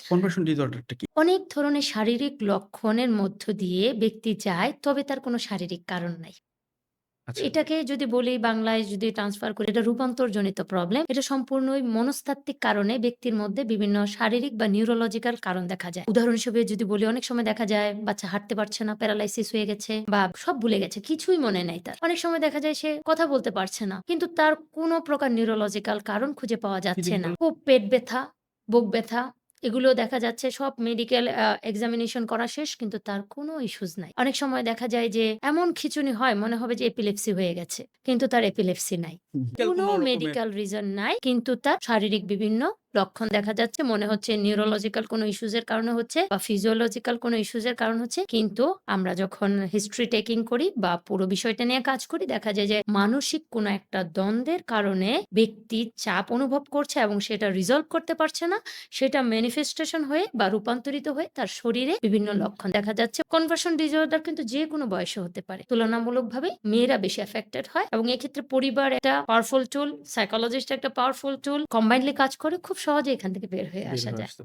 Conversion ডিসঅর্ডারটা কি? অনেক ধরনের শারীরিক লক্ষণের মধ্য দিয়ে ব্যক্তি যায়, তবে তার কোনো শারীরিক কারণ নাই। আচ্ছা। এটাকে যদি বলি বাংলায় যদি ট্রান্সফার করি, এটা রূপান্তরজনিত প্রবলেম। এটা সম্পূর্ণই মনস্তাত্ত্বিক কারণে ব্যক্তির মধ্যে বিভিন্ন শারীরিক বা নিউরোলজিক্যাল কারণ দেখা যায়। উদাহরণ হিসেবে যদি বলি, অনেক সময় দেখা যায় বাচ্চা হাঁটতে পারছে না, প্যারালাইসিস হয়ে গেছে বা সব ভুলে গেছে। কিছুই মনে নাই তার। অনেক সময় দেখা যায় সে কথা বলতে পারছে না। কিন্তু তার কোনো প্রকার নিউরোলজিক্যাল কারণ খুঁজে পাওয়া যাচ্ছে না। ফিজিক্যাল খুব পেট ব্যথা, বুক ব্যথা, এগুলো দেখা যাচ্ছে সব মেডিকেল এক্সামিনেশন করা শেষ, কিন্তু তার কোনো ইস্যুস নাই। অনেক সময় দেখা যায় যে এমন খিঁচুনি হয় মনে হবে যে এপিলেপসি হয়ে গেছে। কিন্তু তার এপিলেপসি নাই। কোনো কোন রকমের মেডিকেল রিজন নাই। কিন্তু তার শারীরিক বিভিন্ন লক্ষণ দেখা যাচ্ছে। মনে হচ্ছে নিউরোলজিক্যাল কোনো ইস্যুস এর কারণে হচ্ছে বা ফিজিওলজিক্যাল কোনো ইস্যুস এর কারণ হচ্ছে। কিন্তু আমরা যখন হিস্ট্রি টেকিং করি বা পুরো বিষয়টা নিয়ে কাজ করি, দেখা যায় যে মানসিক কোনো একটা দ্বন্দ্বের কারণে ব্যক্তি চাপ অনুভব করছে এবং সেটা রিজলভ করতে পারছে না। সেটা ম্যানিফেস্টেশন হয়ে বা রূপান্তরিত হয়ে তার শরীরে বিভিন্ন লক্ষণ দেখা যাচ্ছে। কনভার্সন ডিসঅর্ডার কিন্তু যেকোনো বয়সে হতে পারে। তুলনামূলকভাবে মেয়েরা বেশি অ্যাফেক্টেড হয় এবং এক্ষেত্রে পরিবার একটা পাওয়ারফুল টুল, সাইকোলজিস্ট একটা পাওয়ারফুল টুল। কম্বাইনডলি কাজ করে খুব সহজে এখান থেকে বের হয়ে বের আসা হয়ে যায়। আসতে